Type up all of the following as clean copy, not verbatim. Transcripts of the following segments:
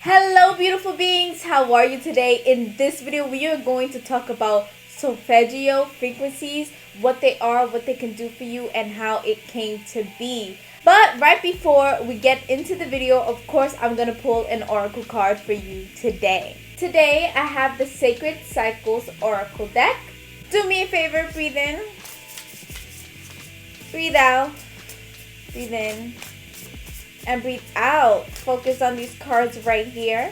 Hello beautiful beings, how are you today? In this video we are going to talk about Solfeggio frequencies, what they are, what they can do for you, and how it came to be. But right before we get into the video, of course I'm going to pull an oracle card for you today. Today I have the Sacred Cycles Oracle deck. Do me a favor, breathe in, breathe out, breathe in, and breathe out. Focus on these cards right here.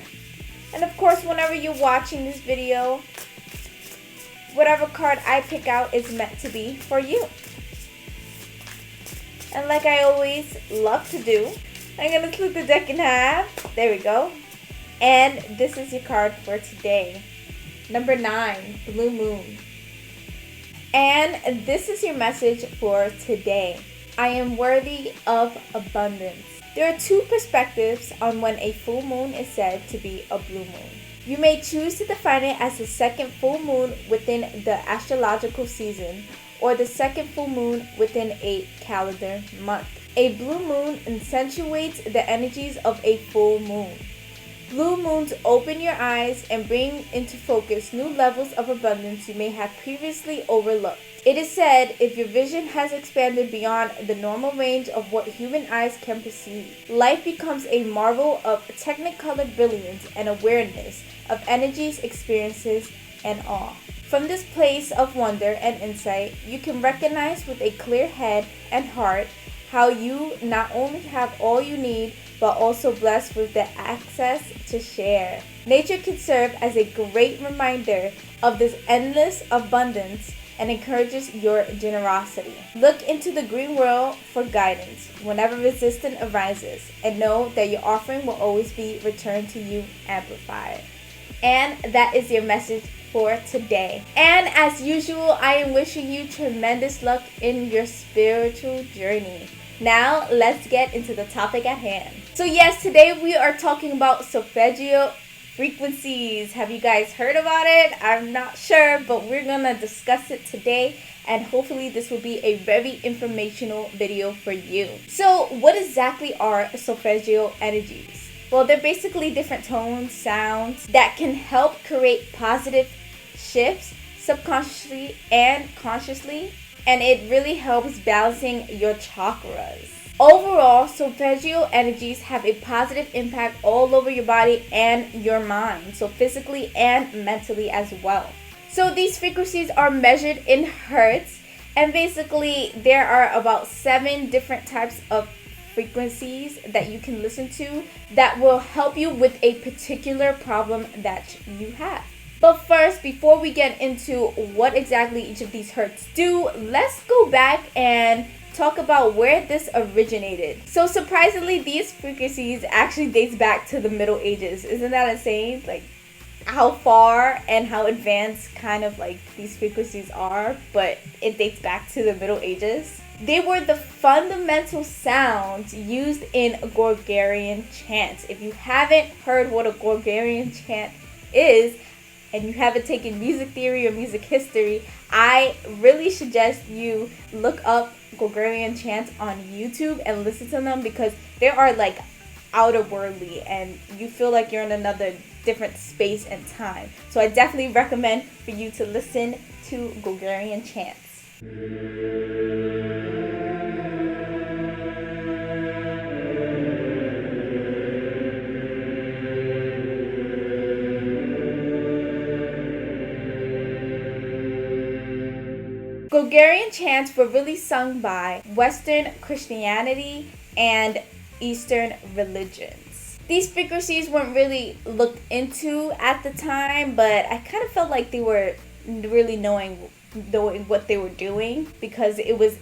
And of course, whenever you're watching this video, whatever card I pick out is meant to be for you. And like I always love to do, I'm going to split the deck in half. There we go. And this is your card for today. Number 9, Blue Moon. And this is your message for today. I am worthy of abundance. There are two perspectives on when a full moon is said to be a blue moon. You may choose to define it as the second full moon within the astrological season or the second full moon within a calendar month. A blue moon accentuates the energies of a full moon. Blue moons open your eyes and bring into focus new levels of abundance you may have previously overlooked. It is said if your vision has expanded beyond the normal range of what human eyes can perceive, life becomes a marvel of technicolor brilliance and awareness of energies, experiences, and awe. From this place of wonder and insight, you can recognize with a clear head and heart how you not only have all you need, but also blessed with the access to share. Nature can serve as a great reminder of this endless abundance and encourages your generosity. Look into the green world for guidance whenever resistance arises, and know that your offering will always be returned to you amplified. And that is your message for today. And as usual, I am wishing you tremendous luck in your spiritual journey. Now, let's get into the topic at hand. So yes, today we are talking about Solfeggio frequencies. Have you guys heard about it? I'm not sure, but we're gonna discuss it today, and hopefully this will be a very informational video for you. So what exactly are Solfeggio energies? Well, they're basically different tones, sounds that can help create positive shifts subconsciously and consciously, and it really helps balancing your chakras. Overall, Solfeggio energies have a positive impact all over your body and your mind, so physically and mentally as well. So these frequencies are measured in hertz, and basically there are about 7 different types of frequencies that you can listen to that will help you with a particular problem that you have. But first, before we get into what exactly each of these hertz do, let's go back and talk about where this originated. So surprisingly, these frequencies actually dates back to the Middle Ages. Isn't that insane? Like how far and how advanced kind of like these frequencies are, but it dates back to the Middle Ages. They were the fundamental sounds used in Gregorian chants. If you haven't heard what a Gregorian chant is, and you haven't taken music theory or music history, I really suggest you look up Gregorian chants on YouTube and listen to them, because they are like outerworldly and you feel like you're in another different space and time. So I definitely recommend for you to listen to Gregorian chants. Gregorian chants were really sung by Western Christianity and Eastern religions. These frequencies weren't really looked into at the time, but I kind of felt like they were really knowing what they were doing, because it was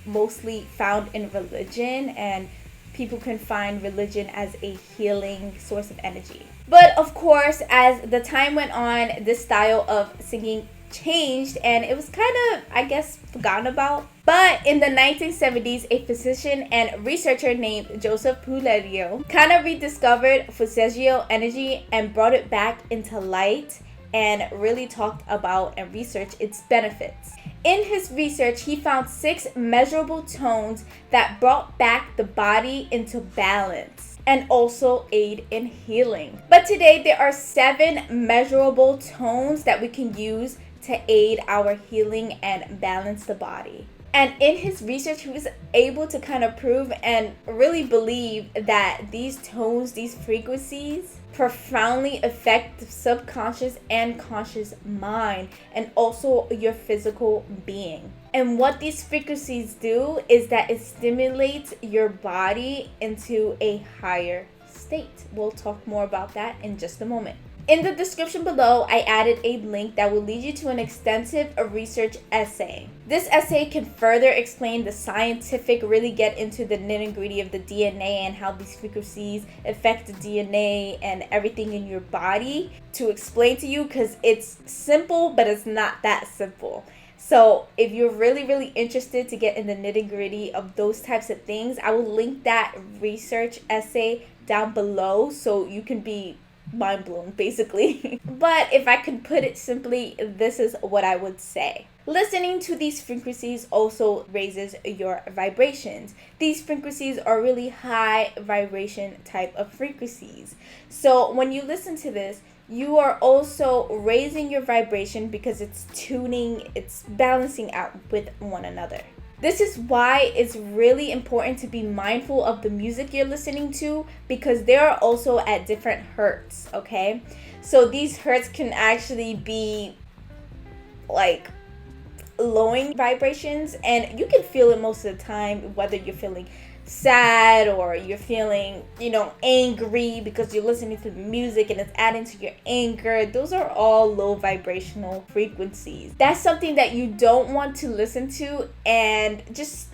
mostly found in religion, and people can find religion as a healing source of energy. But of course, as the time went on, this style of singing changed, and it was kind of, I guess, forgotten about. But in the 1970s, a physician and researcher named Joseph Pulerio kind of rediscovered Solfeggio energy and brought it back into light, and really talked about and researched its benefits. In his research, he found 6 measurable tones that brought back the body into balance. and also aid in healing. But today there are 7 measurable tones that we can use to aid our healing and balance the body. And in his research, he was able to kind of prove and really believe that these tones, these frequencies, profoundly affect the subconscious and conscious mind and also your physical being. And what these frequencies do is that it stimulates your body into a higher state. We'll talk more about that in just a moment. In the description below, I added a link that will lead you to an extensive research essay. This essay can further explain the scientific, really get into the nitty-gritty of the DNA and how these frequencies affect the DNA and everything in your body to explain to you, because it's simple, but it's not that simple. So if you're really interested to get in the nitty-gritty of those types of things, I will link that research essay down below so you can be mind blown, basically. But if I could put it simply, this is what I would say. Listening to these frequencies also raises your vibrations. These frequencies are really high vibration type of frequencies. So when you listen to this, you are also raising your vibration because it's tuning, it's balancing out with one another. This is why it's really important to be mindful of the music you're listening to, because they are also at different hertz, okay? So these hertz can actually be like lowering vibrations, and you can feel it most of the time, whether you're feeling sad or you're feeling, angry because you're listening to the music and it's adding to your anger. Those are all low vibrational frequencies. That's something that you don't want to listen to, and just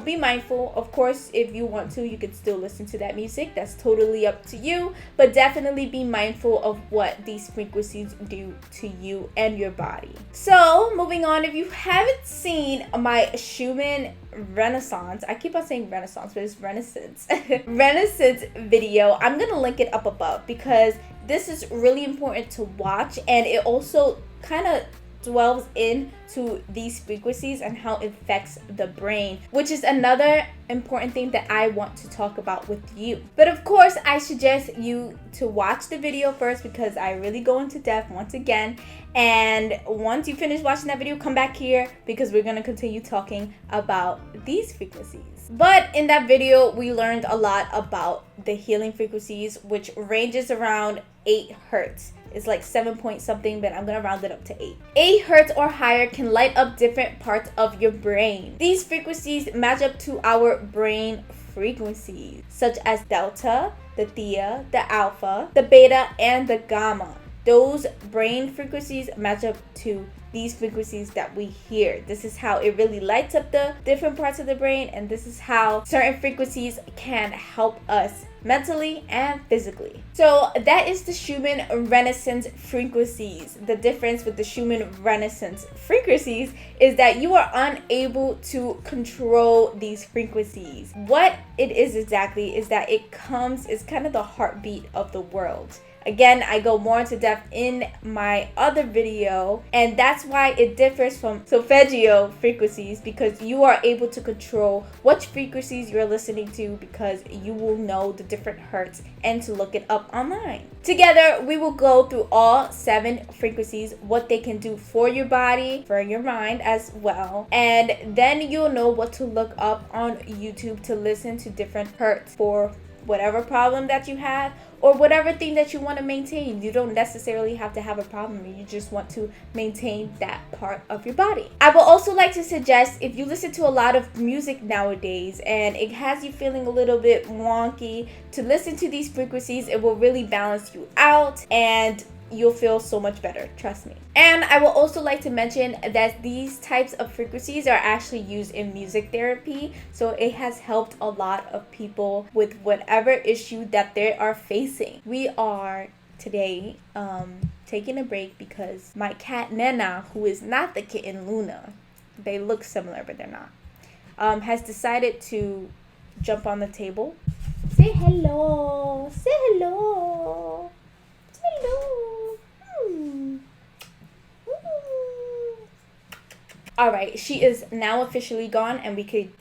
be mindful. Of course, if you want to, you can still listen to that music. That's totally up to you, but definitely be mindful of what these frequencies do to you and your body. So moving on, if you haven't seen my Schumann Renaissance, I keep on saying Renaissance, but it's Renaissance Renaissance video, I'm gonna link it up above, because this is really important to watch, and it also kind of dwells into these frequencies and how it affects the brain, which is another important thing that I want to talk about with you. But of course, I suggest you to watch the video first, because I really go into depth once again. And once you finish watching that video, come back here, because we're going to continue talking about these frequencies. But in that video, we learned a lot about the healing frequencies, which ranges around 8 hertz. It's like 7 point something, but I'm gonna round it up to 8. 8 hertz or higher can light up different parts of your brain. These frequencies match up to our brain frequencies, such as delta, the theta, the alpha, the beta, and the gamma. Those brain frequencies match up to these frequencies that we hear. This is how it really lights up the different parts of the brain, and this is how certain frequencies can help us mentally and physically. So that is the Schumann Renaissance frequencies. The difference with the Schumann Renaissance frequencies is that you are unable to control these frequencies. What it is exactly is that it's kind of the heartbeat of the world. Again, I go more into depth in my other video, and that's why it differs from Solfeggio Frequencies, because you are able to control which frequencies you're listening to, because you will know the different hertz and to look it up online. Together, we will go through all 7 frequencies, what they can do for your body, for your mind as well, and then you'll know what to look up on YouTube to listen to different hertz for whatever problem that you have, or whatever thing that you want to maintain. You don't necessarily have to have a problem, you just want to maintain that part of your body. I would also like to suggest, if you listen to a lot of music nowadays and it has you feeling a little bit wonky, to listen to these frequencies. It will really balance you out, and you'll feel so much better, trust me. And I will also like to mention that these types of frequencies are actually used in music therapy, so it has helped a lot of people with whatever issue that they are facing. We are today taking a break because my cat Nena, who is not the kitten Luna, they look similar but they're not, has decided to jump on the table. Say hello, say hello, say hello. All right, she is now officially gone, and we could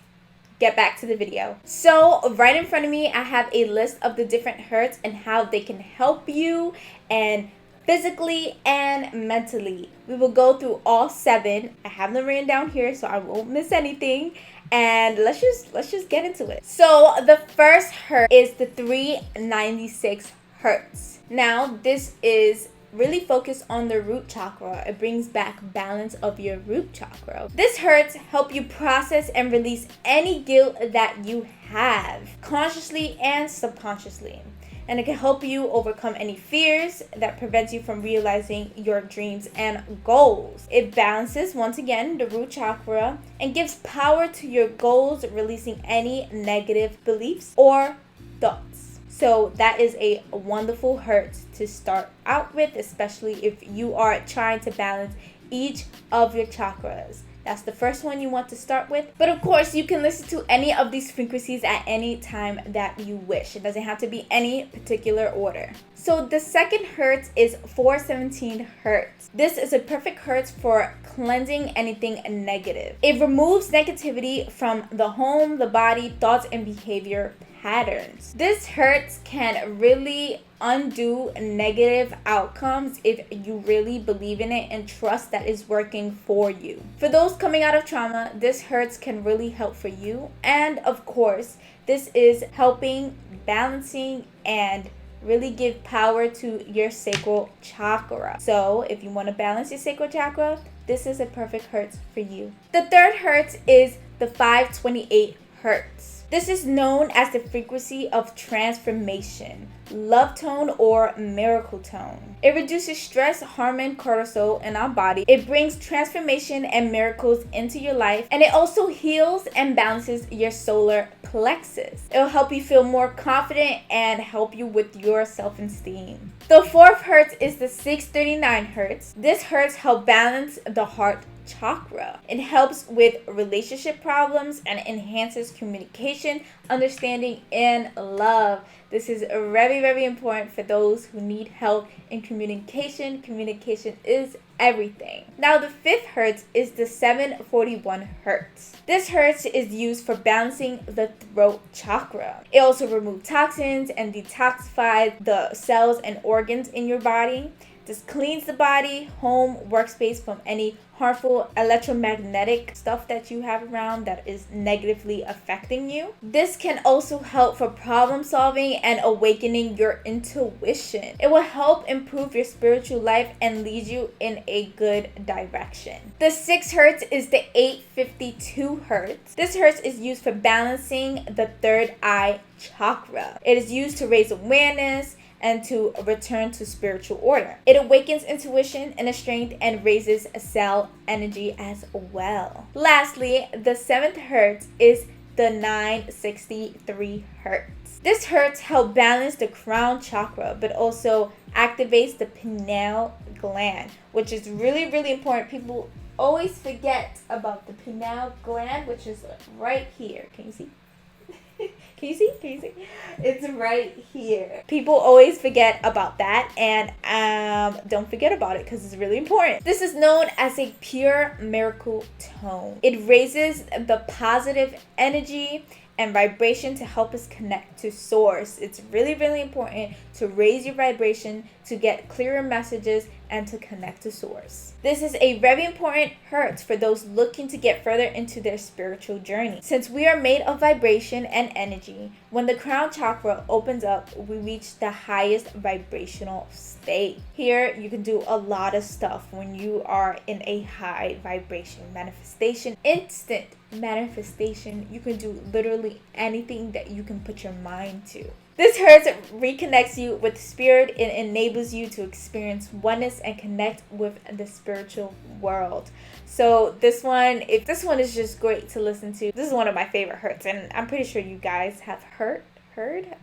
get back to the video. So right in front of me, I have a list of the different hurts and how they can help you, and physically and mentally. We will go through all 7. I have them written down here so I won't miss anything. And let's just get into it. So the first hurt is the 396 hertz. Now this is really focused on the root chakra. It brings back balance of your root chakra. This hurts help you process and release any guilt that you have, consciously and subconsciously. And it can help you overcome any fears that prevents you from realizing your dreams and goals. It balances, once again, the root chakra and gives power to your goals, releasing any negative beliefs or thoughts. So that is a wonderful hurt to start out with, especially if you are trying to balance each of your chakras. That's the first one you want to start with. But of course, you can listen to any of these frequencies at any time that you wish. It doesn't have to be any particular order. So the second hertz is 417 hertz. This is a perfect hertz for cleansing anything negative. It removes negativity from the home, the body, thoughts, and behavior patterns. This hertz can really undo negative outcomes if you really believe in it and trust that it's working for you. For those coming out of trauma, this hertz can really help for you. And of course, this is helping, balancing, and really give power to your sacral chakra. So if you want to balance your sacral chakra, this is a perfect hertz for you. The third hertz is the 528 hertz. This is known as the frequency of transformation, love tone, or miracle tone. It reduces stress, hormone cortisol in our body. It brings transformation and miracles into your life, and it also heals and balances your solar plexus. It will help you feel more confident and help you with your self-esteem. The fourth hertz is the 639 hertz. This hertz helps balance the heart chakra. It helps with relationship problems and enhances communication, understanding, and love. This is very, very important for those who need help in communication. Communication is everything. Now the fifth hertz is the 741 hertz. This hertz is used for balancing the throat chakra. It also removes toxins and detoxifies the cells and organs in your body. This cleans the body, home, workspace from any harmful electromagnetic stuff that you have around that is negatively affecting you. This can also help for problem solving and awakening your intuition. It will help improve your spiritual life and lead you in a good direction. The 6 hertz is the 852 hertz. This hertz is used for balancing the third eye chakra. It is used to raise awareness and to return to spiritual order. It awakens intuition, inner strength, and raises cell energy as well. Lastly, the 7th hertz is the 963 hertz. This hertz helps balance the crown chakra, but also activates the pineal gland, which is really, really important. People always forget about the pineal gland, which is right here. Can you see? Can you see? It's right here. People always forget about that, and don't forget about it because it's really important. This is known as a pure miracle tone. It raises the positive energy and vibration to help us connect to source. It's really, really important to raise your vibration to get clearer messages and to connect to source. This is a very important hertz for those looking to get further into their spiritual journey. Since we are made of vibration and energy, when the crown chakra opens up, we reach the highest vibrational state. Here, you can do a lot of stuff when you are in a high vibration. Manifestation, instant manifestation. You can do literally anything that you can put your mind to. This hertz reconnects you with spirit and enables you to experience oneness and connect with the spiritual world. So this one is just great to listen to. This is one of my favorite hertz, and I'm pretty sure you guys have heard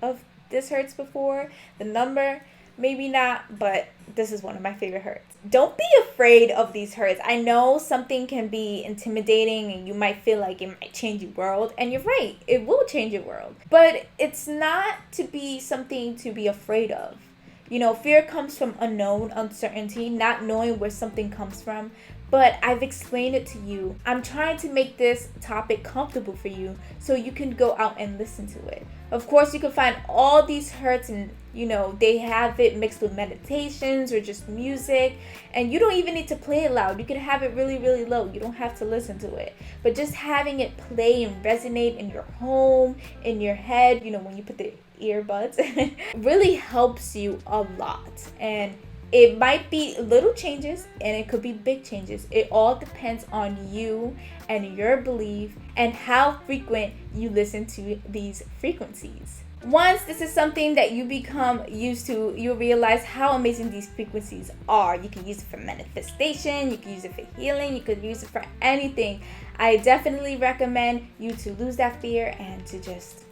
of this hertz before. The number, maybe not, but this is one of my favorite hertz. Don't be afraid of these hertz. I know something can be intimidating and you might feel like it might change your world, and you're right, it will change your world. But it's not to be something to be afraid of. You know, fear comes from unknown, uncertainty, not knowing where something comes from. but I've explained it to you. I'm trying to make this topic comfortable for you so you can go out and listen to it. Of course, you can find all these hertz and they have it mixed with meditations or just music, and you don't even need to play it loud. You can have it really, really low. You don't have to listen to it, but just having it play and resonate in your home, in your head, when you put the earbuds, really helps you a lot. And it might be little changes and it could be big changes. It all depends on you and your belief and how frequent you listen to these frequencies. Once this is something that you become used to, you'll realize how amazing these frequencies are. You can use it for manifestation, you can use it for healing, you could use it for anything. I definitely recommend you to lose that fear and to just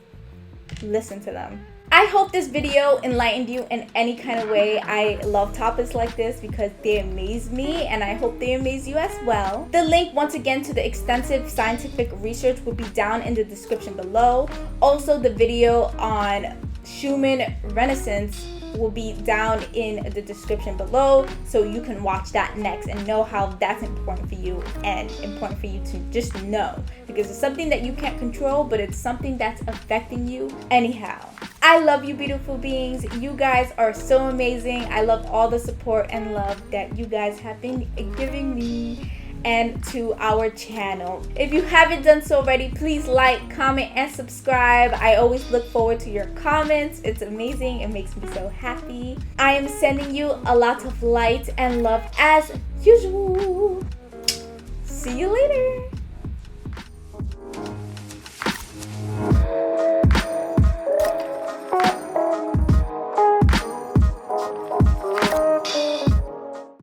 listen to them. I hope this video enlightened you in any kind of way. I love topics like this because they amaze me, and I hope they amaze you as well. The link once again to the extensive scientific research will be down in the description below. Also, the video on Schumann Renaissance will be down in the description below, so you can watch that next and know how that's important for you and important for you to just know, because it's something that you can't control, but it's something that's affecting you anyhow. I love you, beautiful beings. You guys are so amazing. I love all the support and love that you guys have been giving me and to our channel. If you haven't done so already, please like, comment, and subscribe. I always look forward to your comments. It's amazing. It makes me so happy. I am sending you a lot of light and love as usual. See you later.